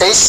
23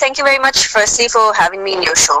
Thank you very much firstly for having me in your show.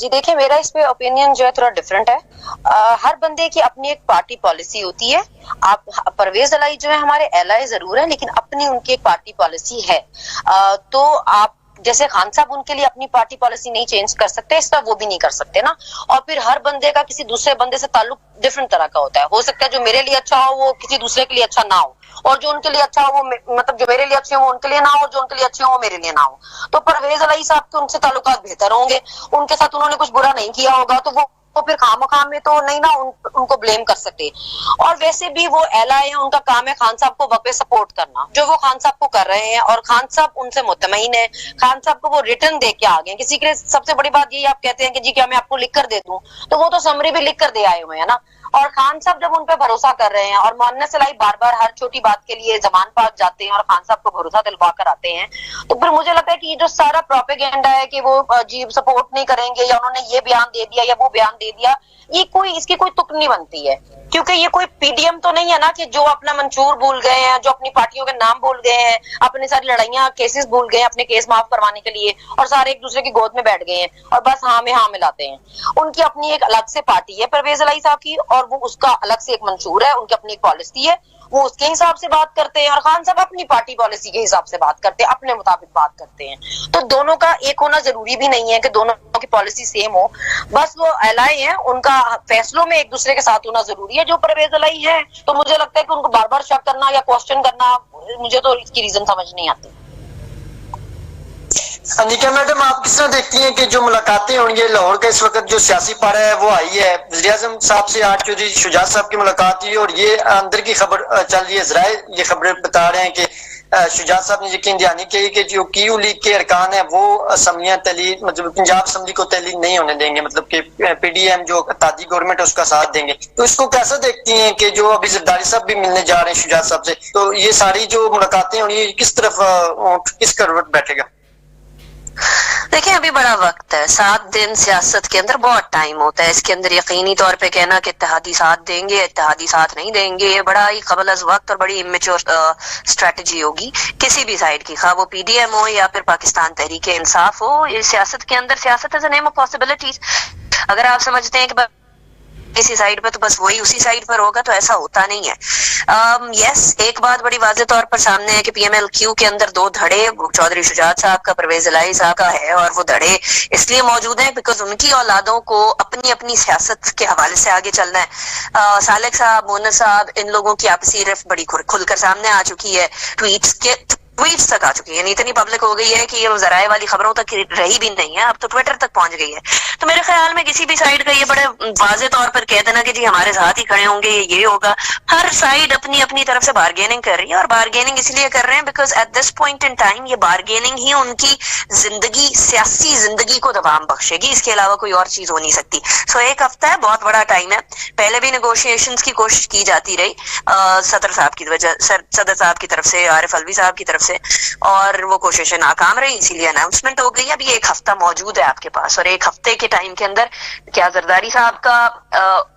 جی دیکھیں میرا اس پہ opinion جو ہے تھوڑا ڈفرینٹ ہے. ہر بندے کی اپنی ایک پارٹی پالیسی ہوتی ہے. آپ پرویز الہی جو ہے ہمارے ایلائی ضرور ہے لیکن اپنی ان کی ایک پارٹی پالیسی ہے. تو آپ جیسے خان صاحب ان کے لیے اپنی پارٹی پالیسی نہیں چینج کر سکتے, اس طرح وہ بھی نہیں کر سکتے نا. اور پھر ہر بندے کا کسی دوسرے بندے سے تعلق ڈفرنٹ طرح کا ہوتا ہے. ہو سکتا ہے جو میرے لیے اچھا ہو وہ کسی دوسرے کے لیے اچھا نہ ہو, اور جو ان کے لیے اچھا ہو وہ مطلب جو میرے لیے اچھے ہوں وہ ان کے لیے نہ ہو, جو ان کے لیے اچھے ہوں وہ میرے لیے نہ ہو. تو پرویز الہی صاحب کے ان سے تعلقات بہتر ہوں گے, ان کے ساتھ انہوں نے کچھ برا نہیں کیا ہوگا, تو وہ پھر خام خام میں تو نہیں نا ان کو بلیم کر سکتے. اور ویسے بھی وہ ایلائی ہیں, ان کا کام ہے خان صاحب کو وقت پہ سپورٹ کرنا, جو وہ خان صاحب کو کر رہے ہیں, اور خان صاحب ان سے مطمئن ہے. خان صاحب کو وہ ریٹرن دے کے آ گئے. کسی کے لیے سب سے بڑی بات یہی آپ کہتے ہیں کہ جی کیا میں آپ کو لکھ کر دے دوں, تو وہ تو سمری بھی لکھ کر دے آئے ہوئے ہیں نا. اور خان صاحب جب ان پہ بھروسہ کر رہے ہیں, اور مؤنس الہی بار بار ہر چھوٹی بات کے لیے زمان پاک جاتے ہیں اور خان صاحب کو بھروسہ دلوا کر آتے ہیں, تو پھر مجھے لگتا ہے کہ یہ جو سارا پروپیگینڈا ہے کہ وہ جی سپورٹ نہیں کریں گے, یا انہوں نے یہ بیان دے دیا یا وہ بیان دے دیا, یہ کوئی اس کی کوئی تک نہیں بنتی ہے. کیونکہ یہ کوئی پی ڈی ایم تو نہیں ہے نا کہ جو اپنا منشور بھول گئے ہیں, جو اپنی پارٹیوں کے نام بھول گئے ہیں, اپنی ساری لڑائیاں کیسز بھول گئے ہیں اپنے کیس معاف کروانے کے لیے, اور سارے ایک دوسرے کی گود میں بیٹھ گئے ہیں اور بس ہاں میں ہاں ملاتے ہیں. ان کی اپنی ایک الگ سے پارٹی ہے پرویز الہی صاحب کی, اور وہ اس کا الگ سے ایک منشور ہے, ان کی اپنی ایک پالیسی ہے, وہ اس کے حساب سے بات کرتے ہیں, اور خان صاحب اپنی پارٹی پالیسی کے حساب سے بات کرتے ہیں, اپنے مطابق بات کرتے ہیں. تو دونوں کا ایک ہونا ضروری بھی نہیں ہے کہ دونوں کی پالیسی سیم ہو, بس وہ ایلائی ہیں, ان کا فیصلوں میں ایک دوسرے کے ساتھ ہونا ضروری ہے. جو پرویز الہی ہے تو مجھے لگتا ہے کہ ان کو بار بار شک کرنا یا کوشچن کرنا, مجھے تو اس کی ریزن سمجھ نہیں آتی. انیکا میڈم, آپ کس طرح دیکھتی ہیں کہ جو ملاقاتیں ہوں گی لاہور کا اس وقت جو سیاسی پارا ہے وہ آئی ہے, وزیر اعظم صاحب سے آج چودھری شجاعت صاحب کی ملاقات ہوئی, اور یہ اندر کی خبر چل رہی ہے, ذرائع یہ خبریں بتا رہے ہیں کہ شجاعت صاحب نے یقین دہانی کی کہ جو کیو لیگ کے ارکان ہیں وہ اسمبلیاں تحلیل مطلب پنجاب اسمبلی کو تحلیل نہیں ہونے دیں گے, مطلب کہ پی ڈی ایم جو اتحادی گورنمنٹ ہے اس کا ساتھ دیں گے. تو اس کو کیسا دیکھتی ہیں کہ جو ابھی زرداری صاحب بھی ملنے جا رہے ہیں شجاعت صاحب سے, تو یہ ساری جو ملاقاتیں ہوں گی کس طرف کس کروٹ بیٹھے گا؟ دیکھیں ابھی بڑا وقت ہے, 7 دن سیاست کے اندر بہت ٹائم ہوتا ہے. اس کے اندر یقینی طور پہ کہنا کہ اتحادی ساتھ دیں گے, اتحادی ساتھ نہیں دیں گے, یہ بڑا ہی قبل از وقت اور بڑی امیچور اسٹریٹجی ہوگی کسی بھی سائڈ کی, خواہ وہ پی ڈی ایم ہو یا پھر پاکستان تحریک انصاف ہو. یہ سیاست کے اندر, سیاست از اے نیم آف پاسبلٹیز. اگر آپ سمجھتے ہیں کہ کسی سائڈ پہ تو بس وہی اسی سائڈ پر ہوگا, تو ایسا ہوتا نہیں ہے. یس, ایک بات بڑی واضح طور پر سامنے ہے کہ پی ایم ایل کیو کے اندر 2 دھڑے چودھری شجاعت صاحب کا, پرویز الہی صاحب کا ہے, اور وہ دھڑے اس لیے موجود ہیں بیکاز ان کی اولادوں کو اپنی اپنی سیاست کے حوالے سے آگے چلنا ہے. سالک صاحب, مونس صاحب, ان لوگوں کی آپسی رفت بڑی کھل کر سامنے آ چکی ہے, ٹویٹس تک آ چکی ہے, یعنی اتنی پبلک ہو گئی ہے کہ یہ ذرائع والی خبروں تک رہی بھی نہیں ہے, اب تو ٹویٹر تک پہنچ گئی ہے. تو میرے خیال میں کسی بھی سائڈ کا یہ بڑے واضح طور پر کہہ دینا کہ جی ہمارے ساتھ ہی کھڑے ہوں گے, یہ ہوگا. ہر سائڈ اپنی اپنی طرف سے بارگیننگ کر رہی ہے, اور بارگیننگ اس لیے کر رہے ہیں because at this point in time یہ بارگیننگ ہی ان کی زندگی, سیاسی زندگی کو دوام بخشے گی, اس کے علاوہ کوئی اور چیز ہو نہیں سکتی. سو 1 ہفتہ ہے, بہت بڑا ٹائم ہے. پہلے بھی نیگوشیشنز کی کوشش کی جاتی رہی صدر صاحب کی طرف سے, عارف الوی صاحب کی طرف سے, اور وہ کوششیں ناکام رہی, اسی لیے اناؤنسمنٹ ہو گئی. اب یہ 1 ہفتہ موجود ہے آپ کے پاس, اور 1 ہفتے کے ٹائم کے اندر کیا زرداری صاحب کا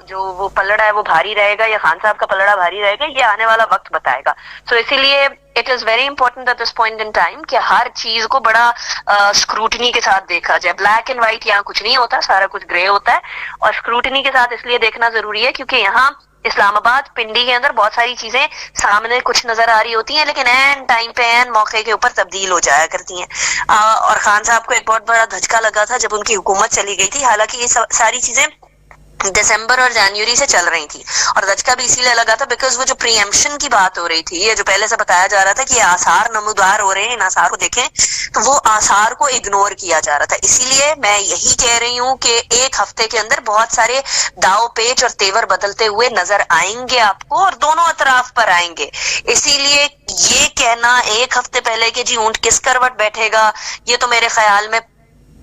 جو وہ پلڑا ہے وہ بھاری رہے گا یا خان صاحب کا پلڑا بھاری رہے گا, یہ آنے والا وقت بتائے گا. سو اسی لیے it is very important at this point in time کہ ہر چیز کو بڑا اسکروٹنی کے ساتھ دیکھا جائے. بلیک اینڈ وائٹ یہاں کچھ نہیں ہوتا, سارا کچھ گرے ہوتا ہے, اور اسکروٹنی کے ساتھ اس لیے دیکھنا ضروری ہے کیونکہ یہاں اسلام آباد پنڈی کے اندر بہت ساری چیزیں سامنے کچھ نظر آ رہی ہوتی ہیں, لیکن این ٹائم پہ این موقع کے اوپر تبدیل ہو جایا کرتی ہیں. اور خان صاحب کو ایک بہت بڑا دھچکا لگا تھا جب ان کی حکومت چلی گئی تھی, حالانکہ یہ ساری چیزیں دسمبر اور جنوری سے چل رہی تھی, اور دھچکا بھی اسی لیے لگا تھا بیکاز وہ جو پری ایمپشن کی بات ہو رہی تھی, یہ جو پہلے سے بتایا جا رہا تھا کہ یہ آثار نمودار ہو رہے ہیں, ان آثار کو دیکھیں, تو وہ آثار کو اگنور کیا جا رہا تھا. اسی لیے میں یہی کہہ رہی ہوں کہ 1 ہفتے کے اندر بہت سارے داؤ پیچ اور تیور بدلتے ہوئے نظر آئیں گے آپ کو, اور دونوں اطراف پر آئیں گے. اسی لیے یہ کہنا 1 ہفتے پہلے کہ جی اونٹ کس کروٹ بیٹھے گا, یہ تو میرے خیال میں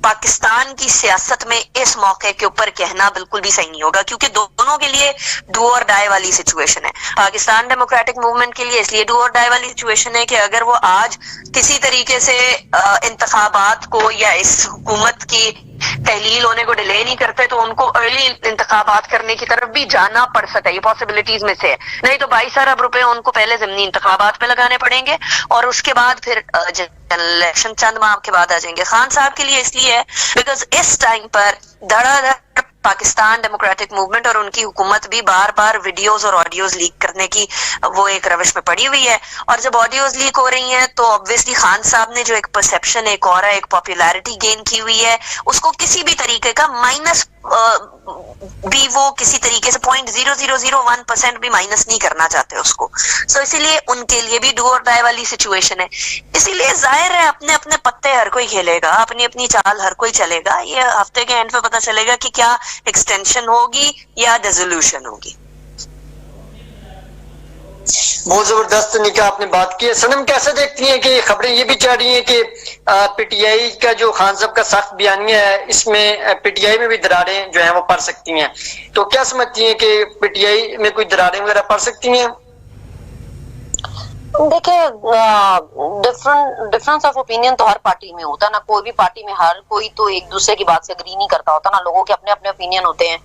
پاکستان کی سیاست میں اس موقع کے اوپر کہنا بالکل بھی صحیح نہیں ہوگا, کیونکہ دونوں کے لیے ڈو اور ڈائی والی سچویشن ہے. پاکستان ڈیموکریٹک موومنٹ کے لیے اس لیے ڈو اور ڈائی والی سچویشن ہے کہ اگر وہ آج کسی طریقے سے انتخابات کو یا اس حکومت کی تحلیل ہونے کو ڈیلے نہیں کرتے تو ان کو ارلی انتخابات کرنے کی طرف بھی جانا پڑ سکتا ہے. یہ پاسبلٹیز میں سے ہے. نہیں تو 22 ارب روپے ان کو پہلے ضمنی انتخابات پہ لگانے پڑیں گے اور اس کے بعد پھر الیکشن چند ماہ کے بعد آ جائیں گے. خان صاحب کے لیے اس لیے ہے بیکاز اس ٹائم پر دھڑا دھڑ پاکستان ڈیموکریٹک موومنٹ اور ان کی حکومت بھی بار بار ویڈیوز اور آڈیوز لیک کرنے کی وہ ایک روش میں پڑی ہوئی ہے. اور جب آڈیوز لیک ہو رہی ہیں تو آبویسلی خان صاحب نے جو ایک پرسپشن ایک اور ایک پاپولیرٹی گین کی ہوئی ہے اس کو کسی بھی طریقے کا مائنس بھی وہ کسی طریقے سے 0.0001% بھی مائنس نہیں کرنا چاہتے اس کو. سو اسی لیے ان کے لیے بھی ڈو اور ڈائی والی سچویشن ہے. اسی لیے ظاہر ہے اپنے اپنے پتے ہر کوئی کھیلے گا, اپنی اپنی چال ہر کوئی چلے گا. یہ ہفتے کے اینڈ پہ پتہ چلے گا کہ کیا ایکسٹینشن ہوگی یا ڈیزولوشن ہوگی. بہت زبردست نکاح آپ نے بات کی ہے. صنم کیسے دیکھتی ہیں کہ خبریں یہ بھی چاہ رہی ہیں کہ پی ٹی آئی کا جو خان صاحب کا سخت بیانیہ ہے اس میں پی ٹی آئی میں بھی دراریں جو ہیں وہ پڑ سکتی ہیں, تو کیا سمجھتی ہیں کہ پی ٹی آئی میں کوئی دراریں وغیرہ پڑ سکتی ہیں؟ دیکھیں ڈفرنس آف اوپینین تو ہر پارٹی میں ہوتا ہے نا. کوئی بھی پارٹی میں ہر کوئی تو ایک دوسرے کی بات سے اگری نہیں کرتا ہوتا نا. لوگوں کے اپنے اپنے اوپینین ہوتے ہیں.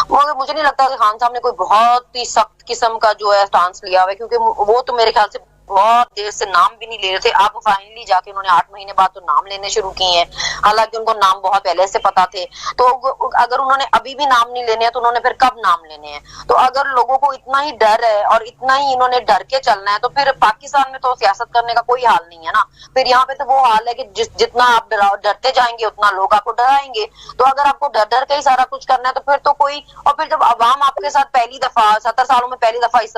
مگر مجھے نہیں لگتا کہ خان صاحب نے کوئی بہت ہی سخت قسم کا جو ہے سٹانس لیا ہوا ہے, کیونکہ وہ تو میرے خیال سے بہت دیر سے نام بھی نہیں لے رہے تھے. اب فائنلی جا کے انہوں نے 8 مہینے بعد تو نام لینے شروع کیے ہیں, حالانکہ ان کو نام بہت پہلے سے پتا تھے. تو اگر انہوں نے ابھی بھی نام نہیں لینے ہیں تو انہوں نے پھر کب نام لینے ہیں؟ تو اگر لوگوں کو اتنا ہی ڈر ہے اور اتنا ہی انہوں نے ڈر کے چلنا ہے تو پھر پاکستان میں تو سیاست کرنے کا کوئی حال نہیں ہے نا. پھر یہاں پہ تو وہ حال ہے کہ جتنا آپ ڈرتے جائیں گے اتنا لوگ آپ کو ڈرائیں گے. تو اگر آپ کو ڈر ڈر کے ہی سارا کچھ کرنا ہے تو پھر تو کوئی, اور پھر جب عوام آپ کے ساتھ پہلی دفعہ 70 سالوں میں پہلی دفعہ اس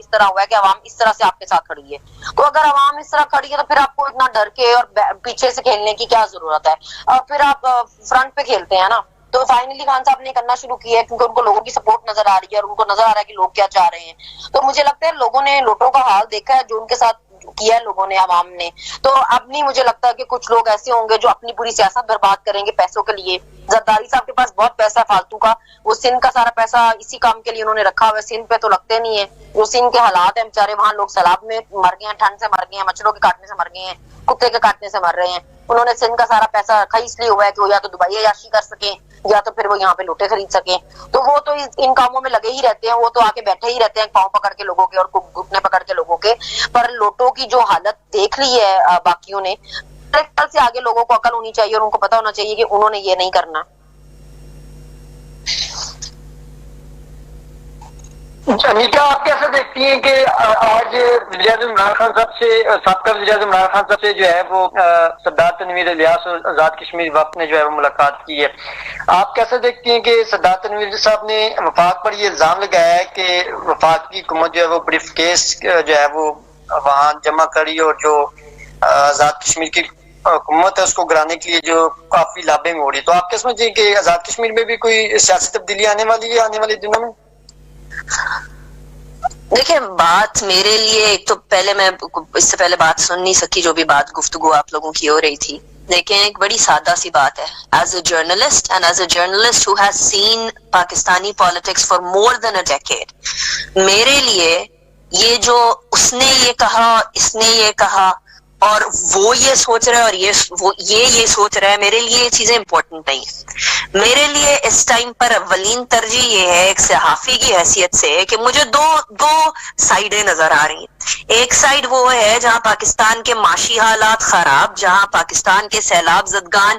طرح ہوا ہے کہ عوام اس طرح سے آپ کے ساتھ کھڑی ہے, تو اگر عوام اس طرح کھڑی ہے تو پھر آپ کو اتنا ڈر کے اور پیچھے سے کھیلنے کی کیا ضرورت ہے؟ اور پھر آپ فرنٹ پہ کھیلتے ہیں نا. تو فائنلی خان صاحب نے کرنا شروع کیا ہے کیونکہ ان کو لوگوں کی سپورٹ نظر آ رہی ہے اور ان کو نظر آ رہا ہے کہ لوگ کیا چاہ رہے ہیں. تو مجھے لگتا ہے لوگوں نے لوٹوں کا حال دیکھا ہے جو ان کے ساتھ کیا ہے لوگوں نے, عوام نے. تو اب نہیں مجھے لگتا کہ کچھ لوگ ایسے ہوں گے جو اپنی پوری سیاست برباد کریں گے پیسوں کے لیے. زرداری صاحب کے پاس بہت پیسہ فالتو کا, وہ سندھ کا سارا پیسہ اسی کام کے لیے انہوں نے رکھا ہوا ہے. سندھ پہ تو لگتے نہیں ہے. جو سندھ کے حالات ہیں بیچارے, وہاں لوگ سیلاب میں مر گئے ہیں, ٹھنڈ سے مر گئے ہیں, مچھروں کے کاٹنے سے مر گئے ہیں, کتے کے کاٹنے سے مر رہے ہیں. انہوں نے سندھ کا سارا پیسہ رکھا اس لیے ہوا ہے کہ وہ یا تو دبئی عیاشی کر سکیں یا تو پھر وہ یہاں پہ لوٹے خرید سکیں. تو وہ تو ان کاموں میں لگے ہی رہتے ہیں, وہ تو آ کے بیٹھے ہی رہتے ہیں پاؤں پکڑ کے لوگوں کے اور گھٹنے پکڑ کے لوگوں کے. پر لوٹوں کی جو حالت دیکھ لی ہے باقیوں نے, کل سے آگے لوگوں کو عقل ہونی چاہیے اور ان کو پتا ہونا چاہیے کہ انہوں نے یہ نہیں کرنا. انیتا آپ کیسے دیکھتی ہیں کہ آج وزیر اعظم عمران خان صاحب سے, سابقہ وزیر اعظم عمران خان صاحب سے جو ہے وہ سردار تنویر الیاس اور آزاد کشمیر وفد نے جو ہے وہ ملاقات کی ہے. آپ کیسے دیکھتی ہیں کہ سردار تنویر صاحب نے وفاق پر یہ الزام لگایا ہے کہ وفاق کی حکومت جو ہے وہ بریف کیس جو ہے وہ وہاں جمع کری اور جو آزاد کشمیر کی حکومت ہے اس کو گرانے کے لیے جو کافی لابنگ ہو رہی ہے. تو آپ کیا سمجھتے ہیں کہ آزاد کشمیر میں بھی کوئی سیاسی تبدیلی آنے والی ہے آنے والے دنوں میں؟ دیکھیں بات میرے لیے, ایک تو پہلے میں اس سے پہلے بات سن نہیں سکی جو بھی بات گفتگو آپ لوگوں کی ہو رہی تھی, لیکن ایک بڑی سادہ سی بات ہے. As a journalist and as a journalist who has seen Pakistani politics for more than a decade, میرے لیے یہ جو اس نے یہ کہا, اس نے یہ کہا اور وہ یہ سوچ رہا ہے اور یہ سوچ رہا ہے, میرے لیے یہ چیزیں امپورٹنٹ نہیں ہیں. میرے لیے اس ٹائم پر اولین ترجیح یہ ہے ایک صحافی کی حیثیت سے کہ مجھے دو سائیڈیں نظر آ رہی ہیں. ایک سائیڈ وہ ہے جہاں پاکستان کے معاشی حالات خراب, جہاں پاکستان کے سیلاب زدگان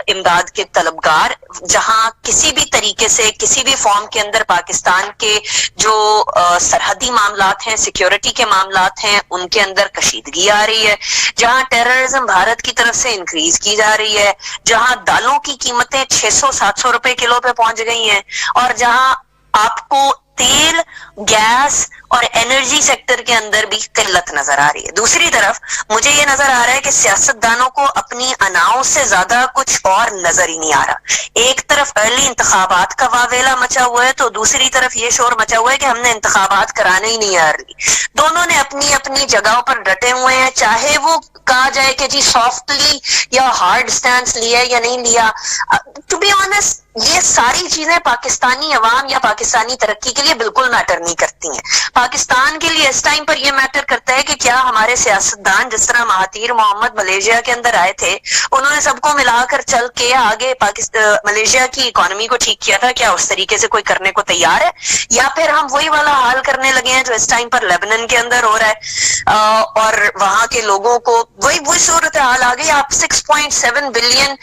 امداد کے طلبگار, جہاں کسی بھی طریقے سے کسی بھی فارم کے اندر پاکستان کے جو سرحدی معاملات ہیں, سیکیورٹی کے معاملات ہیں, ان کے اندر کشیدگی آ رہی ہے, جہاں ٹیررزم بھارت کی طرف سے انکریز کی جا رہی ہے, جہاں دالوں کی قیمتیں 600-700 روپے کلو پہ پہنچ گئی ہیں, اور جہاں آپ کو تیل, گیس اور انرجی سیکٹر کے اندر بھی قلت نظر آ رہی ہے. دوسری طرف مجھے یہ نظر آ رہا ہے کہ سیاستدانوں کو اپنی اناؤں سے زیادہ کچھ اور نظر ہی نہیں آ رہا. ایک طرف ارلی انتخابات کا واویلا مچا ہوا ہے تو دوسری طرف یہ شور مچا ہوا ہے کہ ہم نے انتخابات کرانے ہی نہیں ہے ارلی. دونوں نے اپنی اپنی جگہوں پر ڈٹے ہوئے ہیں, چاہے وہ کہا جائے کہ جی سافٹلی یا ہارڈ سٹینس لیا یا نہیں لیا. ٹو بی آنیسٹ یہ ساری چیزیں پاکستانی عوام یا پاکستانی ترقی کے لیے بالکل میٹر نہیں کرتی ہیں. پاکستان کے لیے اس ٹائم پر یہ میٹر کرتا ہے کہ کیا ہمارے سیاستدان جس طرح مہاتیر محمد ملیشیا کے اندر آئے تھے, انہوں نے سب کو ملا کر چل کے آگے ملیشیا کی اکانومی کو ٹھیک کیا تھا, کیا اس طریقے سے کوئی کرنے کو تیار ہے, یا پھر ہم وہی والا حال کرنے لگے ہیں جو اس ٹائم پر لیبنن کے اندر ہو رہا ہے, اور وہاں کے لوگوں کو وہی صورتحال آ گئی. آپ 6.7 بلین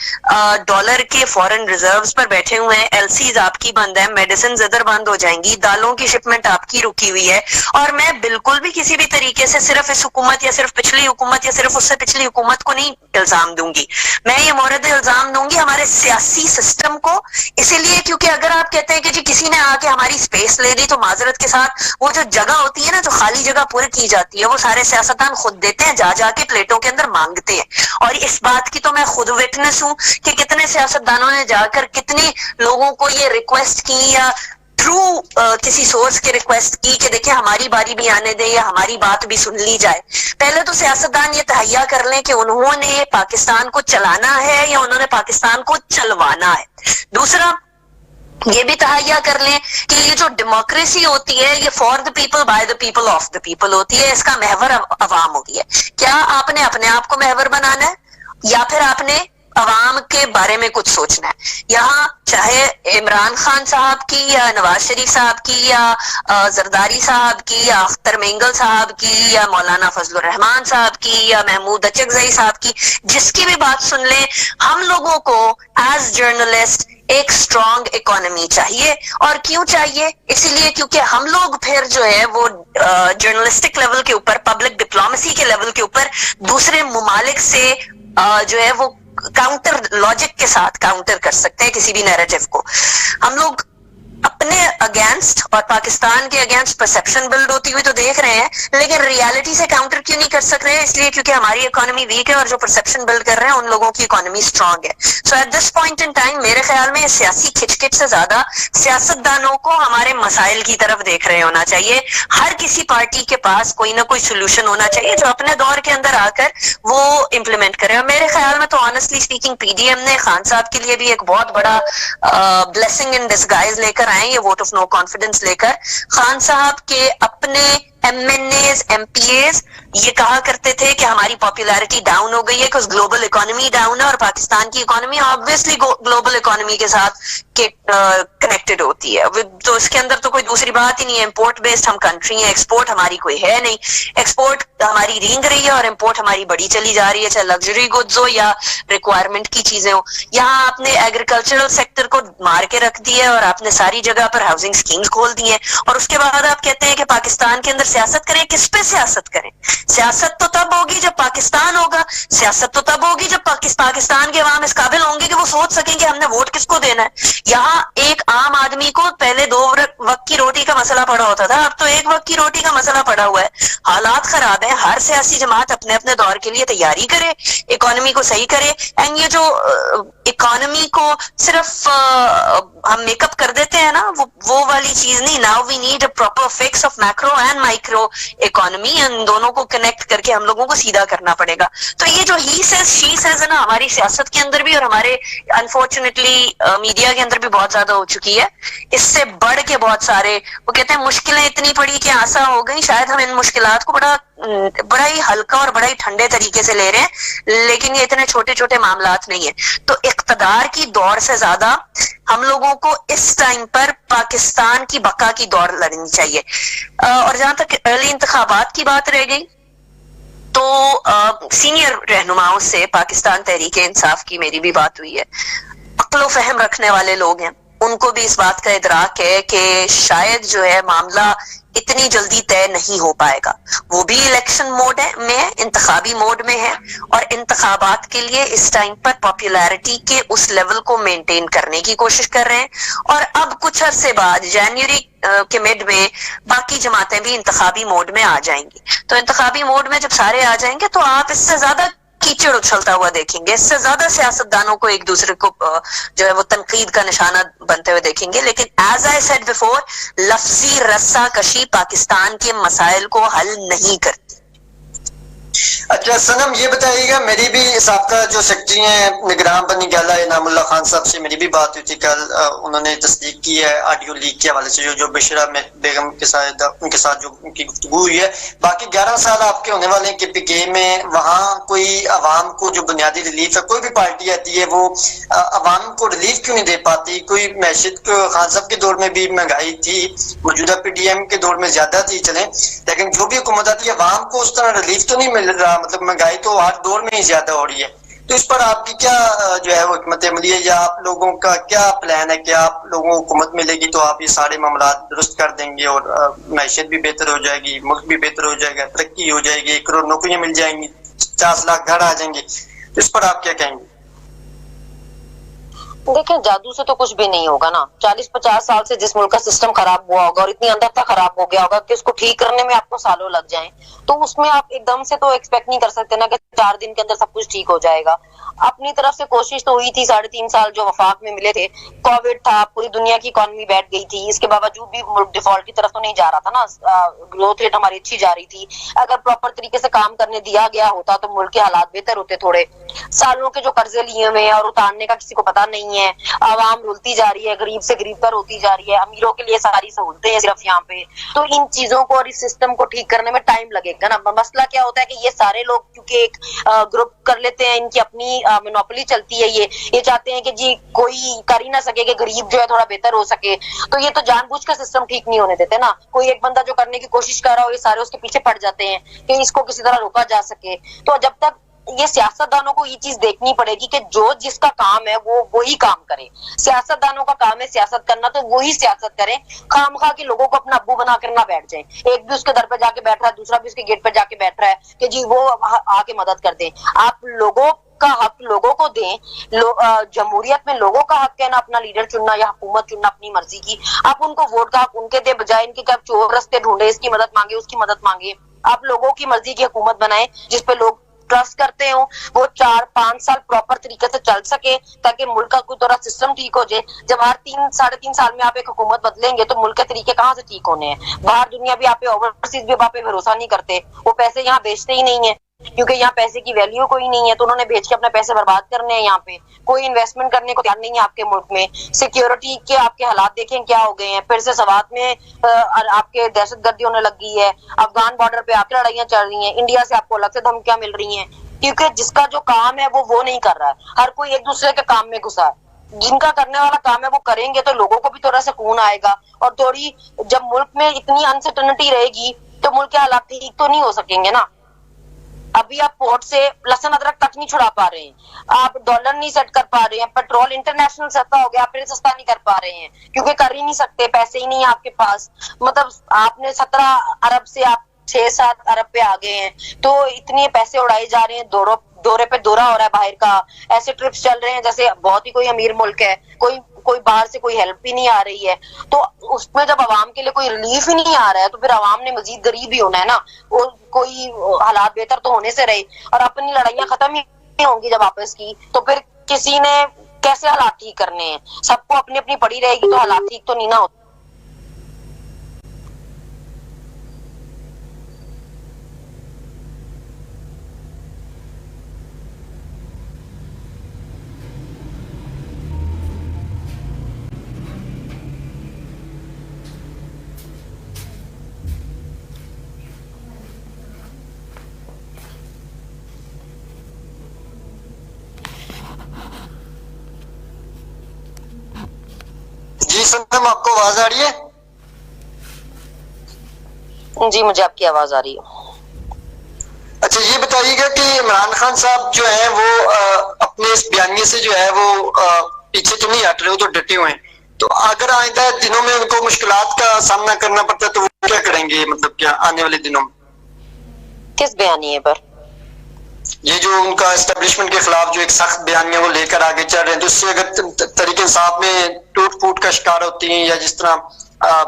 ڈالر کے فورن ریزروز پر بیٹھے ہوئے ہیں, ایل سیز آپ کی بند ہے, میڈیسنز ادھر بند ہو جائیں گی, دالوں کی شپمنٹ آپ کی رکی ہوئی ہے. اور میں بالکل بھی کسی بھی طریقے سے صرف اس حکومت یا صرف پچھلی حکومت یا صرف اس سے پچھلی حکومت کو نہیں الزام دوں گی, میں یہ مورد الزام دوں گی ہمارے سیاسی سسٹم کو. اسی لیے کیونکہ اگر آپ کہتے ہیں کہ جی کسی نے آ کے ہماری سپیس لے لی, تو معذرت کے ساتھ وہ جو جگہ ہوتی ہے نا, جو خالی جگہ پوری کی جاتی ہے, وہ سارے سیاستدان خود دیتے ہیں, جا کے پلیٹوں کے اندر مانگتے ہیں. اور اس بات کی تو میں خود وٹنس ہوں کہ کتنے سیاستدانوں نے جا کر کتنے لوگوں کو یہ ریکویسٹ کی یا تھرو کسی سورس کے ریکویسٹ کی کہ دیکھیں ہماری باری بھی آنے دیں یا ہماری بات بھی سن لی جائے. پہلے تو سیاستدان یہ تہیا کر لیں کہ انہوں نے پاکستان کو چلانا ہے یا انہوں نے پاکستان کو چلوانا ہے. دوسرا یہ بھی تہیا کر لیں کہ یہ جو ڈیموکریسی ہوتی ہے یہ for the people by the people of the people ہوتی ہے, اس کا محور عوام ہوتی ہے. کیا آپ نے اپنے آپ کو محور بنانا ہے یا پھر آپ نے عوام کے بارے میں کچھ سوچنا ہے؟ یہاں چاہے عمران خان صاحب کی یا نواز شریف صاحب کی یا زرداری صاحب کی یا اختر مینگل صاحب کی یا مولانا فضل الرحمان صاحب کی یا محمود اچکزئی صاحب کی, جس کی بھی بات سن لیں, ہم لوگوں کو ایز جرنلسٹ ایک اسٹرانگ اکانومی چاہیے. اور کیوں چاہیے؟ اسی لیے کیونکہ ہم لوگ پھر جو ہے وہ جرنلسٹک لیول کے اوپر, پبلک ڈپلومیسی کے لیول کے اوپر دوسرے ممالک سے جو ہے وہ کاؤنٹر لاجک کے ساتھ کاؤنٹر کر سکتے ہیں کسی بھی نیریٹو کو. ہم لوگ اپنے اگینسٹ اور پاکستان کے اگینسٹ پرسپشن بلڈ ہوتی ہوئی تو دیکھ رہے ہیں, لیکن ریالٹی سے کاؤنٹر کیوں نہیں کر سک رہے ہیں؟ اس لیے کیونکہ ہماری اکانومی ویک ہے اور جو پرسپشن بلڈ کر رہے ہیں ان لوگوں کی اکانومی اسٹرانگ ہے. So at this point in time میرے خیال میں سیاسی کھچ کچ سے زیادہ سیاستدانوں کو ہمارے مسائل کی طرف دیکھ رہے ہونا چاہیے. ہر کسی پارٹی کے پاس کوئی نہ کوئی سولوشن ہونا چاہیے جو اپنے دور کے اندر آ کر وہ امپلیمنٹ کرے. اور میرے خیال میں تو honestly speaking P D M نے خان صاحب کے لیے بھی ایک بہت بڑا بلیسنگ ان ڈسگائز لے کر آئے, یہ ووٹ آف نو کانفیڈنس لے کر. خان صاحب کے اپنے M N As M P As یہ کہا کرتے تھے کہ ہماری پاپولیرٹی ڈاؤن ہو گئی ہے کہ گلوبل اکانومی ڈاؤن ہے, اور پاکستان کی اکانومی آبویسلی گلوبل اکانومی کے ساتھ کنیکٹڈ ہوتی ہے. تو اس کے اندر تو کوئی دوسری بات ہی نہیں ہے. امپورٹ بیسڈ ہم کنٹری ہیں, ایکسپورٹ ہماری کوئی ہے نہیں. ایکسپورٹ ہماری رینگ رہی ہے اور امپورٹ ہماری بڑی چلی جا رہی ہے, چاہے لگژری گڈز ہو یا ریکوائرمنٹ کی چیزیں ہو. یہاں آپ نے ایگریکلچرل سیکٹر کو مار کے رکھ دی ہے اور آپ نے ساری جگہ پر ہاؤسنگ اسکیمز کھول دی ہیں, اور اس کے بعد آپ کہتے ہیں کہ پاکستان کے اندر سیاست کریں. کس پہ سیاست کریں؟ سیاست تو تب ہوگی جب پاکستان ہوگا, سیاست تو تب ہوگی جب پاکستان کے عوام اس قابل ہوں گے کہ وہ سوچ سکیں کہ ہم نے ووٹ کس کو دینا ہے. یہاں ایک عام آدمی کو پہلے 2 وقت کی روٹی کا مسئلہ پڑا ہوتا تھا, اب تو 1 وقت کی روٹی کا مسئلہ پڑا ہوا ہے. حالات خراب ہیں, ہر سیاسی جماعت اپنے اپنے دور کے لیے تیاری کرے, اکانومی کو صحیح کرے. اینڈ یہ جو اکانومی کو صرف ہم میک اپ کر دیتے ہیں نا, وہ والی چیز نہیں. Now we need a proper fix of macro and micro economy, ان دونوں کو کنیکٹ کر کے ہم لوگوں کو سیدھا کرنا پڑے گا. تو یہ جو ہی سیز شی سیز ہے نا, ہماری سیاست کے اندر بھی اور ہمارے انفارچونیٹلی میڈیا کے اندر بھی بہت زیادہ ہو چکی ہے. اس سے بڑھ کے بہت سارے وہ کہتے ہیں مشکلیں اتنی پڑی کہ آسا ہو گئی. شاید ہم ان مشکلات کو بڑا ہی ہلکا اور بڑا ہی ٹھنڈے طریقے سے لے رہے ہیں, لیکن یہ اتنے چھوٹے چھوٹے معاملات نہیں ہیں. تو اقتدار کی دوڑ سے زیادہ ہم لوگوں کو اس ٹائم پر پاکستان کی بقا کی دوڑ لڑنی چاہیے. اور جہاں تک ارلی انتخابات کی بات رہ گئی, تو سینئر رہنماؤں سے پاکستان تحریک انصاف کی میری بھی بات ہوئی ہے. عقل و فہم رکھنے والے لوگ ہیں, ان کو بھی اس بات کا ادراک ہے کہ شاید جو ہے معاملہ اتنی جلدی طے نہیں ہو پائے گا. وہ بھی الیکشن موڈ میں ہے, انتخابی موڈ میں ہے, اور انتخابات کے لیے اس ٹائم پر پاپولیرٹی کے اس لیول کو مینٹین کرنے کی کوشش کر رہے ہیں. اور اب کچھ عرصے بعد جنوری کے مڈ میں باقی جماعتیں بھی انتخابی موڈ میں آ جائیں گی. تو انتخابی موڈ میں جب سارے آ جائیں گے تو آپ اس سے زیادہ کیچڑ اچھلتا ہوا دیکھیں گے, اس سے زیادہ سیاستدانوں کو ایک دوسرے کو جو ہے وہ تنقید کا نشانہ بنتے ہوئے دیکھیں گے. لیکن ایز آئی سیڈ بیفور, لفظی رسہ کشی پاکستان کے مسائل کو حل نہیں کرتی. اچھا سنم یہ بتائیے گا، میری بھی سابقہ جو سیکرٹری ہیں نگران بنی گالا انعام اللہ خان صاحب سے میری بھی بات ہوئی تھی کل، انہوں نے تصدیق کی ہے آڈیو لیک کے حوالے سے جو بشرا بیگم کے ساتھ ان کے ساتھ جو ان کی گفتگو ہوئی ہے. باقی 11 سال آپ کے ہونے والے ہیں کے پی کے میں، وہاں کوئی عوام کو جو بنیادی ریلیف ہے، کوئی بھی پارٹی آتی ہے وہ عوام کو ریلیف کیوں نہیں دے پاتی؟ کوئی معیشت کو خان صاحب کے دور میں بھی مہنگائی تھی، موجودہ پی ڈی ایم کے دور میں زیادہ تھی چلیں، لیکن جو بھی حکومت آتی ہے عوام کو اس طرح ریلیف تو نہیں مل رہا، مطلب مہنگائی تو ہر دور میں ہی زیادہ ہو رہی ہے. تو اس پر آپ کی کیا جو ہے وہ حکمت عملی ہے، یا آپ لوگوں کا کیا پلان ہے کہ آپ لوگوں کو حکومت ملے گی تو آپ یہ سارے معاملات درست کر دیں گے اور معیشت بھی بہتر ہو جائے گی، ملک بھی بہتر ہو جائے گا، ترقی ہو جائے گی، 1 کروڑ نوکریاں مل جائیں گی، 50 لاکھ گھر آ جائیں گے؟ اس پر آپ کیا کہیں گے؟ دیکھیں جادو سے تو کچھ بھی نہیں ہوگا نا. 40-50 سال سے جس ملک کا سسٹم خراب ہوا ہوگا اور اتنی اندر تک خراب ہو گیا ہوگا کہ اس کو ٹھیک کرنے میں آپ کو سالوں لگ جائیں، تو اس میں آپ ایک دم سے تو ایکسپیکٹ نہیں کر سکتے نا کہ 4 دن کے اندر سب کچھ ٹھیک ہو جائے گا. اپنی طرف سے کوشش تو ہوئی تھی 3.5 سال جو وفاق میں ملے تھے. کووڈ تھا، پوری دنیا کی اکانومی بیٹھ گئی تھی، اس کے باوجود بھی ملک ڈیفالٹ کی طرف تو نہیں جا رہا تھا نا، گروتھ ریٹ ہماری اچھی جا رہی تھی. اگر پراپر طریقے سے کام کرنے دیا گیا ہوتا تو ملک کے حالات بہتر ہوتے. تھوڑے سالوں کے جو قرضے لیے ہوئے اور اتارنے کا کسی کو پتا نہیں ہے، عوام رلتی جا رہی ہے، غریب سے غریب تر ہوتی جا رہی ہے، امیروں کے لیے ساری سہولتیں ہیں صرف یہاں پہ. تو ان چیزوں کو اور اس سسٹم کو ٹھیک کرنے میں ٹائم لگے گا نا. مسئلہ کیا ہوتا ہے کہ یہ سارے لوگ کیونکہ ایک گروپ کر لیتے ہیں، ان کی اپنی مونوپولی چلتی ہے. یہ چاہتے ہیں کہ جی کوئی کر ہی نہ سکے کہ غریب جو ہے تھوڑا بہتر ہو سکے، تو یہ تو جان بوجھ کر سسٹم ٹھیک نہیں ہونے دیتے نا. کوئی ایک بندہ جو کرنے کی کوشش کر رہا ہو، یہ سارے اس کے پیچھے پڑ جاتے ہیں کہ اس کو کسی طرح روکا جا سکے. تو جب تک یہ سیاست دانوں کو یہ چیز دیکھنی پڑے گی کہ جو جس کا کام ہے وہ وہی کام کرے. سیاست دانوں کا کام ہے سیاست کرنا، تو وہی سیاست کریں. خام خواہ کے لوگوں کو اپنا ابو بنا کر نہ بیٹھ جائیں. ایک بھی اس کے در پہ جا کے بیٹھ رہا ہے، دوسرا بھی اس کے گیٹ پہ جا کے بیٹھ رہا ہے کہ جی وہ آ کے مدد کر دیں. آپ لوگوں کا حق لوگوں کو دیں. جمہوریت میں لوگوں کا حق ہے نا اپنا لیڈر چننا یا حکومت چننا اپنی مرضی کی. آپ ان کو ووٹ کا حق ان کے دے، بجائے ان کے کہ آپ چور رستے ڈھونڈے، اس کی مدد مانگے اس کی مدد مانگے. آپ لوگوں کی مرضی کی حکومت بنائیں جس پہ لوگ ٹرسٹ کرتے ہوں، وہ 4-5 سال پراپر طریقے سے چل سکے تاکہ ملک کا کوئی طرح سسٹم ٹھیک ہو جائے. جب ہر 3-3.5 سال میں آپ ایک حکومت بدلیں گے تو ملک کے طریقے کہاں سے ٹھیک ہونے ہیں؟ باہر دنیا بھی آپ پہ، اوورسیز بھی آپ پہ بھروسہ نہیں کرتے. وہ پیسے یہاں بیچتے ہی نہیں ہیں کیونکہ یہاں پیسے کی ویلیو کوئی نہیں ہے، تو انہوں نے بیچ کے اپنے پیسے برباد کرنے ہیں. یہاں پہ کوئی انویسٹمنٹ کرنے کو تیار نہیں ہے آپ کے ملک میں. سیکیورٹی کے آپ کے حالات دیکھیں کیا ہو گئے ہیں. پھر سے سوات میں آپ کے دہشت گردی ہونے لگ گئی ہے. افغان بارڈر پہ آپ کی لڑائیاں چل رہی ہیں. انڈیا سے آپ کو الگ سے دھمکیاں مل رہی ہیں کیونکہ جس کا جو کام ہے وہ نہیں کر رہا ہے. ہر کوئی ایک دوسرے کے کام میں گھسا ہے. جن کا کرنے والا کام ہے وہ کریں گے تو لوگوں کو بھی تھوڑا سکون آئے گا. اور تھوڑی جب ملک میں اتنی انسرٹنٹی رہے گی تو ملک کے حالات ٹھیک تو نہیں ہو سکیں گے نا. ابھی آپ پورٹ سے لہسن ادرک تک نہیں چھڑا پا رہے ہیں، آپ ڈالر نہیں سیٹ کر پا رہے ہیں، پیٹرول انٹرنیشنل سستا ہو گیا آپ پھر سستا نہیں کر پا رہے ہیں کیونکہ کر ہی نہیں سکتے، پیسے ہی نہیں ہیں آپ کے پاس. مطلب آپ نے 17 ارب سے آپ 6-7 ارب پہ آ گئے ہیں، تو اتنے پیسے اڑائے جا رہے ہیں. دورے پہ دورہ ہو رہا ہے باہر کا. ایسے ٹرپس چل رہے ہیں جیسے بہت ہی کوئی امیر ملک ہے، کوئی باہر سے کوئی ہیلپ بھی نہیں آ رہی ہے. تو اس میں جب عوام کے لیے کوئی ریلیف ہی نہیں آ رہا ہے تو پھر عوام نے مزید غریب ہی ہونا ہے نا. کوئی حالات بہتر تو ہونے سے رہے اور اپنی لڑائیاں ختم ہی ہوں گی جب آپس کی، تو پھر کسی نے کیسے حالات ٹھیک کرنے ہیں؟ سب کو اپنی اپنی پڑی رہے گی تو حالات ٹھیک تو نہیں نہ ہوتے. جی سنم، آپ کو آواز آ رہی ہے؟ جی مجھے آپ کی آواز آ رہی ہے. اچھا یہ بتائیے گا کہ عمران خان صاحب جو ہیں وہ اپنے اس بیانیے سے جو ہے وہ پیچھے تو نہیں ہٹ رہے، وہ تو ڈٹے ہوئے ہیں. تو اگر آئندہ دنوں میں ان کو مشکلات کا سامنا کرنا پڑتا ہے تو وہ کیا کریں گے، مطلب کیا آنے والے دنوں میں؟ کس بیانیے پر؟ یہ جو ان کا اسٹیبلشمنٹ کے خلاف جو ایک سخت بیانیہ وہ لے کر آگے چل رہے ہیں، تو اس سے اگر طریق انصاف میں ٹوٹ پھوٹ کا شکار ہوتی ہیں، یا جس طرح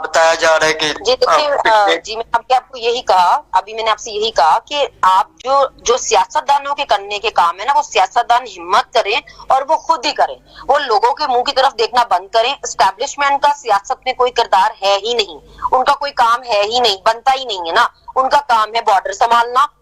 بتایا جا رہا ہے کہ جی دیکھیے، جی میں آپ کو یہی کہا، ابھی میں نے آپ سے یہی کہا کہ آپ جو سیاست دانوں کے کرنے کے کام ہے نا، وہ سیاست دان ہمت کریں اور وہ خود ہی کریں. وہ لوگوں کے منہ کی طرف دیکھنا بند کریں. اسٹیبلشمنٹ کا سیاست میں کوئی کردار ہے ہی نہیں، ان کا کوئی کام ہے ہی نہیں، بنتا ہی نہیں ہے نا. ان کا کام ہے بارڈر سنبھالنا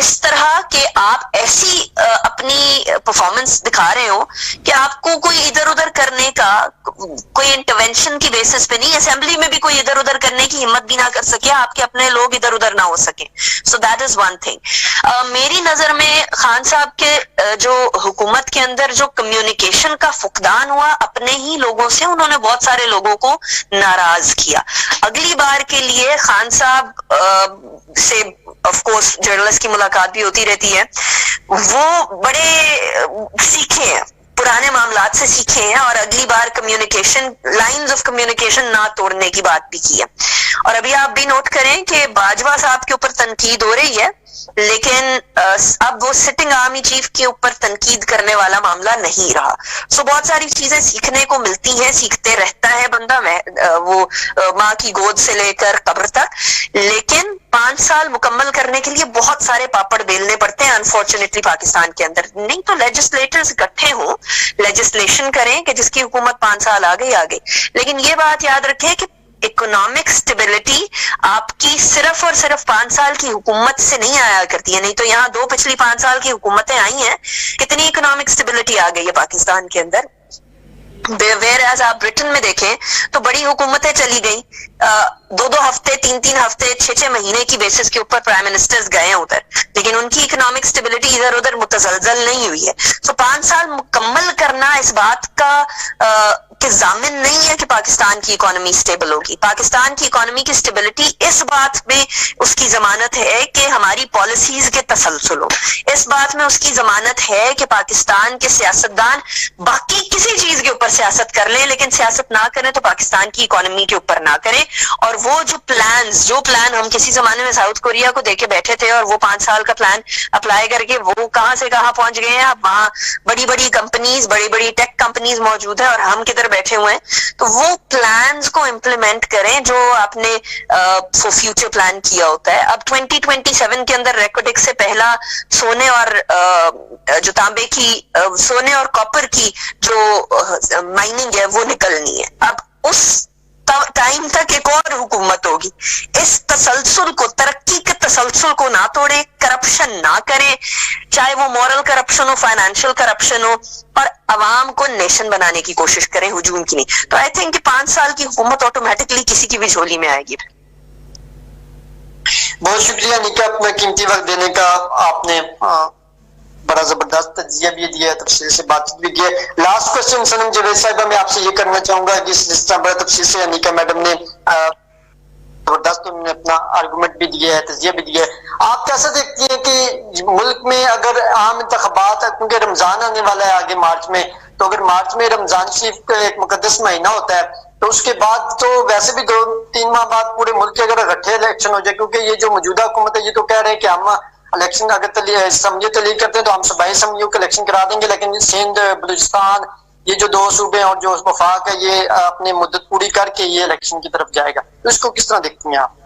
اس طرح کہ آپ ایسی اپنی پرفارمنس دکھا رہے ہو کہ آپ کو کوئی ادھر ادھر کرنے کا کوئی انٹرونشن کی بیسس پہ نہیں, اسمبلی میں بھی کوئی ادھر ادھر کرنے کی ہمت بھی نہ کر سکے, آپ کے اپنے لوگ ادھر ادھر نہ ہو سکے. So that is one thing. میری نظر میں خان صاحب کے جو حکومت کے اندر جو کمیونیکیشن کا فقدان ہوا اپنے ہی لوگوں سے, انہوں نے بہت سارے لوگوں کو ناراض کیا. اگلی بار کے لیے خان صاحب سے آف کورس جرنلسٹ کی ملاقات بھی ہوتی رہتی ہے, وہ بڑے سیکھے ہیں, پرانے معاملات سے سیکھے ہیں, اور اگلی بار کمیونیکیشن لائنز آف کمیونیکیشن نہ توڑنے کی بات بھی کی ہے. اور ابھی آپ بھی نوٹ کریں کہ باجوہ صاحب کے اوپر تنقید ہو رہی ہے, لیکن اب وہ سٹنگ آرمی چیف کے اوپر تنقید کرنے والا معاملہ نہیں رہا. سو بہت ساری چیزیں سیکھنے کو ملتی ہیں, سیکھتے رہتا ہے بندہ, وہ ماں کی گود سے لے کر قبر تک. لیکن 5 سال مکمل کرنے کے لیے بہت سارے پاپڑ بیلنے پڑتے ہیں انفارچونیٹلی پاکستان کے اندر. نہیں تو لیجسلیٹرز اکٹھے ہوں, لیجسلیشن کریں کہ جس کی حکومت 5 سال آگے آگے. لیکن یہ بات یاد رکھیں کہ اکنامک سٹیبلٹی آپ کی صرف اور صرف 5 سال کی حکومت سے نہیں آیا کرتی ہے. نہیں تو یہاں 2 پچھلی 5 سال کی حکومتیں آئی ہیں, کتنی اکنامک سٹیبلٹی آ گئی ہے پاکستان کے اندر. ویئر ایز آپ برٹن میں دیکھیں تو بڑی حکومتیں چلی گئیں, 2 ہفتے 3 ہفتے 6 مہینے کی بیسس کے اوپر پرائم منسٹرز گئے ہیں ادھر, لیکن ان کی اکنامک سٹیبلٹی ادھر ادھر متزلزل نہیں ہوئی ہے. سو 5 سال مکمل کرنا اس بات کا کہ ضامن نہیں ہے کہ پاکستان کی اکانومی سٹیبل ہوگی. پاکستان کی اکانومی کی سٹیبلٹی اس بات میں اس کی ضمانت ہے کہ ہماری پالیسیز کے تسلسل ہو, اس بات میں اس کی ضمانت ہے کہ پاکستان کے سیاستدان باقی کسی چیز کے اوپر سیاست کر لیں, لیکن سیاست نہ کریں تو پاکستان کی اکانومی کے اوپر نہ کریں. اور وہ جو پلان ہم کسی زمانے میں ساؤتھ کوریا کو دیکھ کے بیٹھے تھے, اور وہ 5 سال کا پلان اپلائی کر کے وہ کہاں سے کہاں پہنچ گئے ہیں. اب وہاں بڑی بڑی کمپنیز, بڑی بڑی ٹیک کمپنیز موجود ہیں, اور ہم کدھر بیٹھے ہوئے ہیں. تو وہ پلانز کو امپلیمنٹ کریں جو آپ نے فیوچر پلان کیا ہوتا ہے. اب 2027 کے اندر ریکوڈک سے پہلا سونے اور جو تانبے کی, سونے اور کاپر کی جو مائننگ ہے وہ نکلنی ہے. اب اس ٹائم تک ایک اور حکومت ہوگی. اس تسلسل کو, ترقی کے تسلسل کو نہ توڑیں, کرپشن نہ کریں, چاہے وہ مورل کرپشن ہو, فائنینشیل کرپشن ہو, اور عوام کو نیشن بنانے کی کوشش کریں, ہجوم کی نہیں. تو آئی تھنک کہ 5 سال کی حکومت آٹومیٹکلی کسی کی بھی جھولی میں آئے گی. بہت شکریہ نکا اپنا قیمتی وقت دینے کا. آپ نے بڑا زبردست تجزیہ بھی دیا ہے, تفصیل سے بات چیت بھی کی ہے. لاسٹ کوشچن سنم جاوید صاحبہ, میں آپ سے یہ کرنا چاہوں گا کہ جس طرح بڑا تفصیل سے انیکا میڈم نے زبردست انہوں نے اپنا آرگومنٹ بھی دیا ہے, تجزیہ بھی دیا ہے. آپ کیسے دیکھتی ہیں کہ ملک میں اگر عام انتخابات, کیونکہ رمضان آنے والا ہے آگے مارچ میں, تو اگر مارچ میں رمضان شریف کا ایک مقدس مہینہ ہوتا ہے, تو اس کے بعد تو ویسے بھی 2-3 ماہ بعد پورے ملک کے اگر اکٹھے الیکشن ہو جائے, کیونکہ یہ جو موجودہ حکومت ہے یہ تو کہہ رہے ہیں کہ ہم الیکشن اگر سمجھے تلیق کرتے ہیں تو ہم صوبائی اسمبلیوں کے الیکشن کرا دیں گے, لیکن سندھ, بلوچستان, یہ جو 2 صوبے اور جو وفاق ہے یہ اپنی مدت پوری کر کے یہ الیکشن کی طرف جائے گا. اس کو کس طرح دیکھتی ہیں آپ؟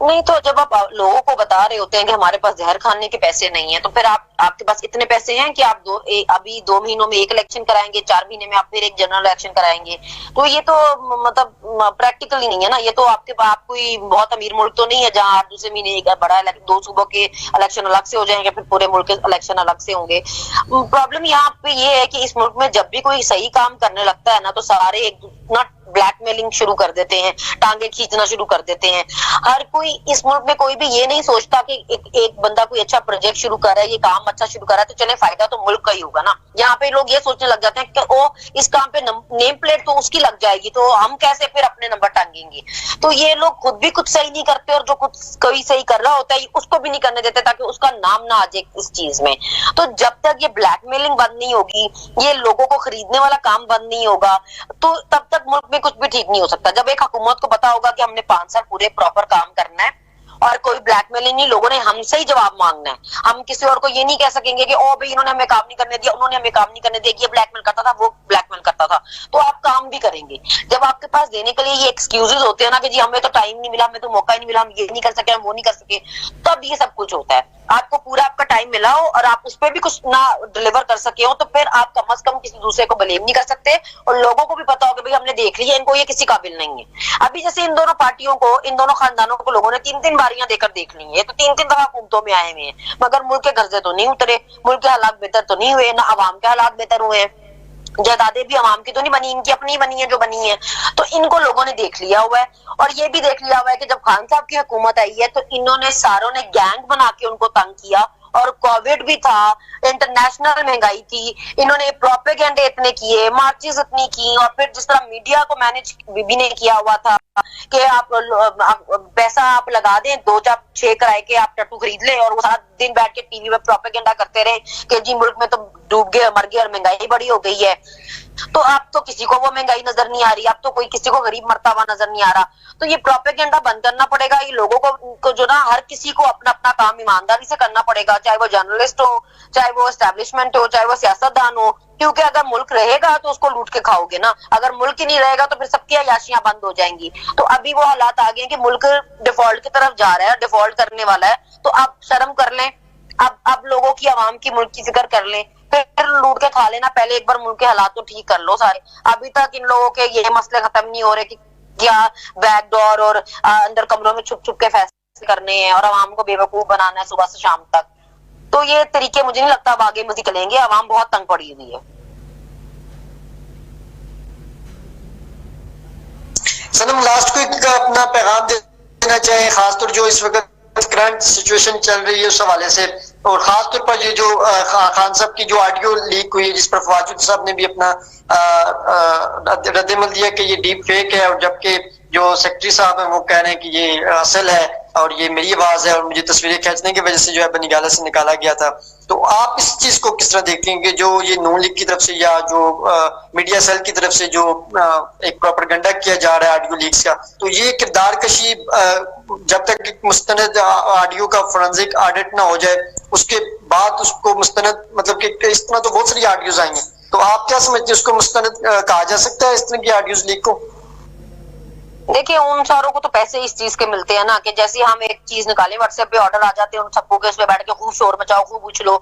نہیں تو جب آپ لوگوں کو بتا رہے ہوتے ہیں کہ ہمارے پاس زہر کھانے کے پیسے نہیں ہیں, تو پھر آپ کے پاس اتنے پیسے ہیں کہ آپ ابھی 2 مہینوں میں ایک الیکشن کرائیں گے, 4 مہینے میں آپ پھر ایک جنرل الیکشن کرائیں گے. تو یہ تو مطلب پریکٹیکلی نہیں ہے نا. یہ تو آپ کوئی بہت امیر ملک تو نہیں ہے جہاں آپ دوسرے مہینے ایک بڑا 2 صوبوں کے الیکشن الگ سے ہو جائیں گے, پھر پورے ملک کے الیکشن الگ سے ہوں گے. پرابلم یہاں پہ یہ ہے کہ اس ملک میں جب بھی کوئی صحیح کام کرنے لگتا ہے نا, تو سارے ایک بلیک میلنگ شروع کر دیتے ہیں, ٹانگیں کھینچنا شروع کر دیتے ہیں. ہر کوئی اس ملک میں کوئی بھی یہ نہیں سوچتا کہ ایک بندہ کوئی اچھا پروجیکٹ شروع کر رہا ہے, یہ کام اچھا شروع کر رہا ہے, تو چلے فائدہ تو ملک کا ہی ہوگا نا. یہاں پہ لوگ یہ سوچنے لگ جاتے ہیں کہ او اس کام پہ نیم پلیٹ تو اس کی لگ جائے گی, تو ہم کیسے پھر اپنے نمبر ٹانگیں گے. تو یہ لوگ خود بھی کچھ صحیح نہیں کرتے, اور جو کچھ کوئی صحیح کر رہا ہوتا ہے اس کو بھی نہیں کرنے دیتے تاکہ اس کا نام نہ آ جائے اس چیز میں. تو جب تک یہ بلیک میلنگ بند نہیں ہوگی, یہ لوگوں کو خریدنے والا کام بند نہیں ہوگا, تو تب تک ملک میں کچھ بھی ٹھیک نہیں ہو سکتا. جب ایک حکومت کو پتا ہوگا کہ ہم نے 5 سال پورے پراپر کام کرنا ہے اور کوئی بلیک میلنگ نہیں, لوگوں نے ہم سے ہی جواب مانگنا ہے. ہم کسی اور کو یہ نہیں کہہ سکیں گے کہ او بھائی انہوں نے ہمیں کام نہیں کرنے دیا, انہوں نے ہمیں کام نہیں کرنے دیا, یہ بلیک میل کرتا تھا, وہ بلیک میل کرتا تھا. تو آپ کام بھی کریں گے. جب آپ کے پاس دینے کے لیے یہ ایکسکیوزز ہوتے ہیں نا کہ جی ہمیں تو ٹائم نہیں ملا, ہمیں تو موقع ہی نہیں ملا, ہم یہ نہیں کر سکے, ہم وہ نہیں کر سکے, تب یہ سب کچھ ہوتا ہے. آپ کو پورا آپ کا ٹائم ملا ہو اور آپ اس پہ بھی کچھ نہ ڈلیور کر سکے ہو, تو پھر آپ کم از کم کسی دوسرے کو بلیم نہیں کر سکتے, اور لوگوں کو بھی پتا ہو کہ بھئی ہم نے دیکھ لیا ان کو, یہ کسی قابل نہیں ہے. ابھی جیسے ان دونوں پارٹیوں کو, ان دونوں خاندانوں کو لوگوں نے 3 باریاں دے کر دیکھ لی ہیں, تو 3 دفعہ حکومتوں میں آئے ہوئے ہیں, مگر ملک کے قرضے تو نہیں اترے, ملک کے حالات بہتر تو نہیں ہوئے, نہ عوام کے حالات بہتر ہوئے ہیں, جائیدادیں بھی عوام کی تو نہیں بنی, ان کی اپنی بنی ہے جو بنی ہے. تو ان کو لوگوں نے دیکھ لیا ہوا ہے, اور یہ بھی دیکھ لیا ہوا ہے کہ جب خان صاحب کی حکومت آئی ہے تو انہوں نے ساروں نے گینگ بنا کے ان کو تنگ کیا, اور کووڈ بھی تھا, انٹرنیشنل مہنگائی تھی, انہوں نے پروپیگنڈے اتنے کیے, مارچز اتنی کی, اور پھر جس طرح میڈیا کو مینج بھی نے کیا ہوا تھا کہ آپ پیسہ آپ لگا دیں 2-6 کرائے کے آپ ٹٹو خرید لیں, اور وہ سارا دن بیٹھ کے ٹی وی پہ پروپیگنڈا کرتے رہے کہ جی ملک میں تو ڈوب گئے, مر گئے, اور مہنگائی بڑی ہو گئی ہے. تو اب تو کسی کو وہ مہنگائی نظر نہیں آ رہی, اب تو کوئی کسی کو غریب مرتا ہوا نظر نہیں آ رہا. تو یہ پروپیگنڈا بند کرنا پڑے گا, یہ لوگوں کو جو نا ہر کسی کو اپنا اپنا کام ایمانداری سے کرنا پڑے گا, چاہے وہ جرنلسٹ ہو, چاہے وہ اسٹیبلشمنٹ ہو, چاہے وہ سیاستدان ہو, کیونکہ اگر ملک رہے گا تو اس کو لوٹ کے کھاؤ گے نا, اگر ملک ہی نہیں رہے گا تو پھر سب کی عیاشیاں بند ہو جائیں گی. تو ابھی وہ حالات آ گئے ہیں کہ ملک ڈیفالٹ کی طرف جا رہا ہے, ڈیفالٹ کرنے والا ہے, تو آپ شرم کر لیں, اب لوگوں کی, عوام کی, ملک کی فکر کر لیں, پھر لوٹ کے کھا لینا. پہلے ایک بار ملک کے حالات تو ٹھیک کر لو سارے. ابھی تک ان لوگوں کے یہ مسئلے ختم نہیں ہو رہے کہ کیا بیک ڈور اور اندر کمروں میں چھپ چھپ کے فیصلے کرنے ہیں اور عوام کو بے وقوف بنانا ہے صبح سے شام تک. تو یہ طریقے مجھے نہیں لگتا اب آگے مزید چلیں گے, عوام بہت تنگ پڑی ہوئی ہے. سنم لاسٹ کو ایک اپنا پیغام دینا چاہیں, خاص طور جو اس وقت کرنٹ سچویشن چل رہی ہے اس حوالے سے, اور خاص طور پر یہ جو خان صاحب کی جو آڈیو لیک ہوئی ہے جس پر فواد چودھری صاحب نے بھی اپنا رد عمل دیا کہ یہ ڈیپ فیک ہے, اور جبکہ جو سیکرٹری صاحب ہیں وہ کہہ رہے ہیں کہ یہ اصل ہے اور یہ میری آواز ہے اور مجھے تصویریں کھینچنے کی وجہ سے جو ہے بنی گالہ سے نکالا گیا تھا. تو آپ اس چیز کو کس طرح دیکھتے ہیں کہ جو یہ نون لیگ کی طرف سے یا جو میڈیا سیل کی طرف سے جو ایک پروپیگنڈا کیا جا رہا ہے آڈیو لیکس کا, تو یہ کردار کشی جب تک مستند آڈیو کا فورنزک آڈٹ نہ ہو جائے اس کے بعد اس کو مستند, مطلب کہ اس طرح تو بہت ساری آڈیوز آئی ہیں, تو آپ کیا سمجھتے ہیں اس کو مستند کہا جا سکتا ہے اس طرح کی آڈیوز لیک کو؟ دیکھیں ان ساروں کو تو پیسے اس چیز کے ملتے ہیں نا, کہ جیسے ہم ایک چیز نکالیں واٹس ایپ پہ آرڈر آ جاتے ہیں ان سب کو کہ اس پہ بیٹھ کے خوب شور مچاؤ, خوب اچھلو,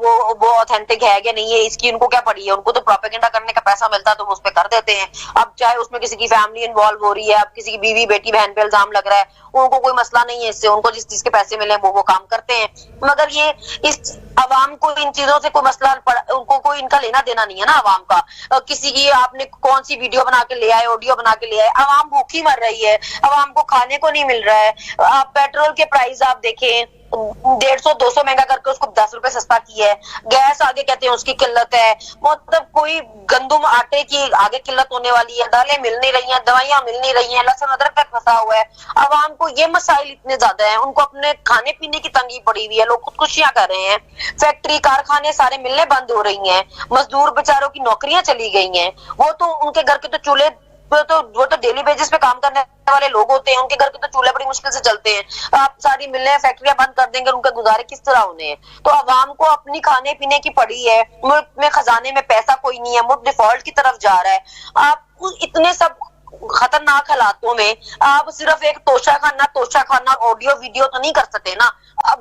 وہ اوتھینٹک ہے کہ نہیں ہے اس کی ان کو کیا پڑی ہے, ان کو تو پروپیگنڈا کرنے کا پیسہ ملتا ہے تو وہ اس پہ کر دیتے ہیں. اب چاہے اس میں کسی کی فیملی انوالو ہو رہی ہے, اب کسی کی بیوی بیٹی بہن پہ الزام لگ رہا ہے, ان کو کوئی مسئلہ نہیں ہے اس سے, ان کو جس چیز کے پیسے ملے وہ کام کرتے ہیں. مگر یہ اس عوام کو ان چیزوں سے کوئی مسئلہ, ان کو کوئی ان کا لینا دینا نہیں ہے نا عوام کا. کسی کی آپ نے کون سی ویڈیو بنا کے لے آئے, آڈیو بنا کے لے آئے, عوام بھوکی مر رہی ہے, عوام کو کھانے کو نہیں مل رہا ہے. آپ پیٹرول کے پرائز آپ دیکھیں 150-200 مہنگا کر کے اس کو 10 روپے سستا کیا ہے, گیس آگے کہتے ہیں اس کی قلت ہے, مطلب کوئی گندم آٹے کی آگے قلت ہونے والی ہے, دالیں مل نہیں رہی ہیں, دوائیاں مل نہیں رہی ہیں, لہسن ادرک تک پھنسا ہوا ہے. عوام کو یہ مسائل اتنے زیادہ ہیں, ان کو اپنے کھانے پینے کی تنگی پڑی ہوئی ہے, لوگ خودکشیاں کر رہے ہیں, فیکٹری کارخانے سارے ملنے بند ہو رہی ہیں, مزدور بیچاروں کی نوکریاں چلی گئی ہیں. وہ تو ان کے گھر کے تو چولہے, وہ تو ڈیلی بیسس پہ کام کرنے والے لوگ ہوتے ہیں, ان کے گھر کے تو چولہے بڑی مشکل سے چلتے ہیں. آپ ساری ملیں فیکٹریاں بند کر دیں گے, ان کے گزارے کس طرح ہونے ہیں. تو عوام کو اپنی کھانے پینے کی پڑی ہے, ملک میں خزانے میں پیسہ کوئی نہیں ہے, ملک ڈیفالٹ کی طرف جا رہا ہے. آپ اتنے سب خطرناک حالاتوں میں آپ صرف ایک توشہ خانہ آڈیو ویڈیو تو نہیں کر سکتے نا. اب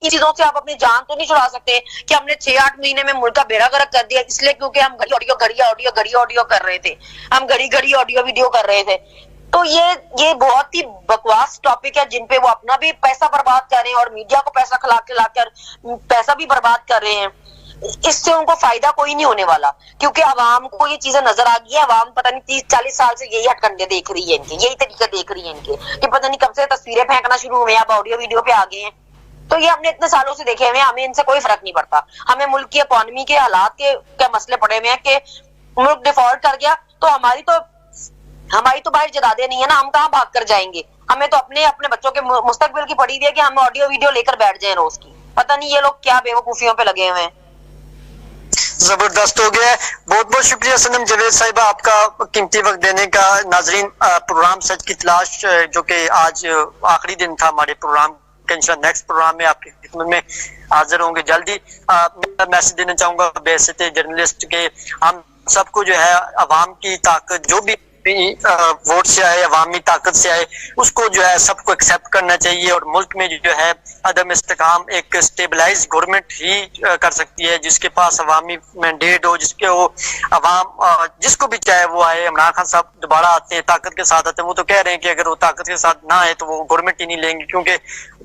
ان چیزوں سے آپ اپنی جان تو نہیں چھڑا سکتے کہ ہم نے 6-8 مہینے میں ملک کا بیڑا غرق کر دیا اس لیے کیونکہ ہم گھڑی آڈیو کر رہے تھے, ہم گھڑی آڈیو ویڈیو کر رہے تھے. تو یہ بہت ہی بکواس ٹاپک ہے جن پہ وہ اپنا بھی پیسہ برباد کر رہے ہیں اور میڈیا کو پیسہ کھلا کر پیسہ بھی برباد کر رہے ہیں. اس سے ان کو فائدہ کوئی نہیں ہونے والا, کیونکہ عوام کو یہ چیزیں نظر آ گئی ہے. عوام پتہ نہیں 30-40 سال سے یہی ہٹ کنڈے دیکھ رہی ہے, ان کے یہی طریقہ دیکھ رہی ہے ان کے, کہ پتہ نہیں کب سے تصویریں پھینکنا شروع ہوئے, اب آڈیو ویڈیو پہ آ گئے ہیں. تو یہ ہم نے اتنے سالوں سے دیکھے ہوئے ہیں, ہمیں ان سے کوئی فرق نہیں پڑتا. ہمیں ملک کی اکانومی کے حالات کے مسئلے پڑے ہوئے ہیں کہ ملک ڈیفالٹ کر گیا تو ہماری تو باہر جدادیں نہیں ہے نا, ہم کہاں بھاگ کر جائیں گے. ہمیں تو اپنے بچوں کے مستقبل کی پڑی ہوئی ہے کہ ہم آڈیو ویڈیو لے کر بیٹھ جائیں روز کی. پتہ نہیں یہ لوگ کیا بے وقوفیوں پہ لگے ہوئے ہیں. زبردست ہو گیا ہے. بہت بہت شکریہ سنم جاوید صاحبہ آپ کا قیمتی وقت دینے کا. ناظرین, پروگرام سچ کی تلاش جو کہ آج آخری دن تھا ہمارے پروگرام کا, انشاءاللہ نیکسٹ پروگرام میں آپ کی خدمت میں حاضر ہوں گے جلدی. میں میسج دینا چاہوں گا بحیثیت جرنلسٹ کے, ہم سب کو جو ہے عوام کی طاقت جو بھی عوامی ووٹ سے آئے, عوامی طاقت سے آئے, اس کو جو ہے سب کو ایکسیپٹ کرنا چاہیے. اور ملک میں جو ہے عدم استحکام ایک اسٹیبلائز گورنمنٹ ہی کر سکتی ہے, جس کے پاس عوامی مینڈیٹ ہو, جس کے وہ عوام جس کو بھی چاہے وہ آئے. عمران خان صاحب دوبارہ آتے ہیں, طاقت کے ساتھ آتے ہیں, وہ تو کہہ رہے ہیں کہ اگر وہ طاقت کے ساتھ نہ آئے تو وہ گورنمنٹ ہی نہیں لیں گے, کیونکہ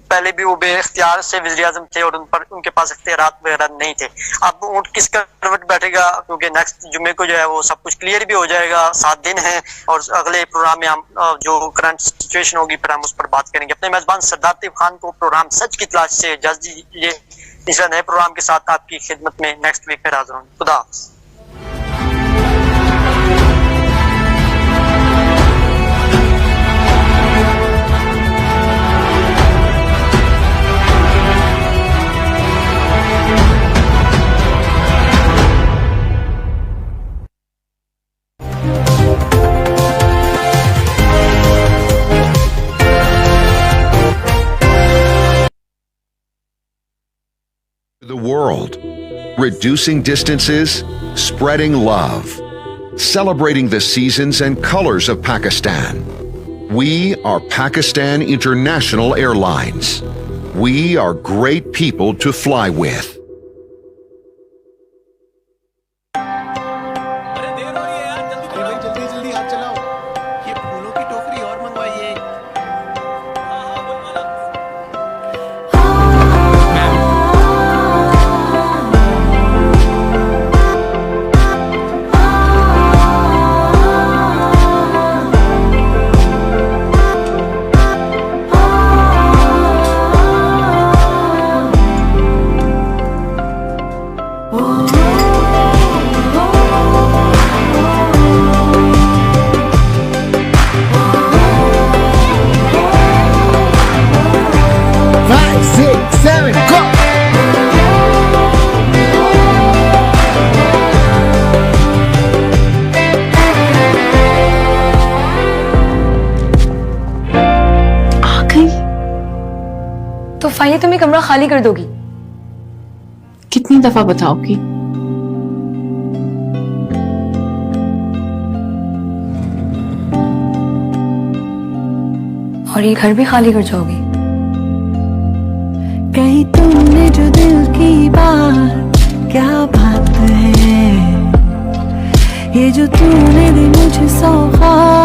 پہلے بھی وہ بے اختیار سے وزیر اعظم تھے اور ان کے پاس اختیارات وغیرہ نہیں تھے. اب اونٹ کس کروٹ بیٹھے گا, کیونکہ نیکسٹ جمعے کو جو ہے وہ سب کچھ کلیئر بھی ہو جائے گا. 7 دن ہیں اور اگلے پروگرام میں ہم جو کرنٹ سچویشن ہوگی پھر ہم اس پر بات کریں گے. اپنے میزبان سردار طیب خان کو پروگرام سچ کی تلاش سے اجازت دیجیے. تیسرا نئے پروگرام کے ساتھ آپ کی خدمت میں نیکسٹ ویک پھر حاضر ہوں. خدا حافظ. The world, reducing distances, spreading love, celebrating the seasons and colors of Pakistan. We are Pakistan International Airlines. We are great people to fly with. تو فائیے تمہیں کمرہ خالی کر دو گی؟ کتنی دفعہ بتاؤ گی؟ اور یہ گھر بھی خالی کر جاؤ گی؟ کہیں تم نے جو دل کی بات کیا بات ہے، یہ جو تم نے دی مجھے سوغات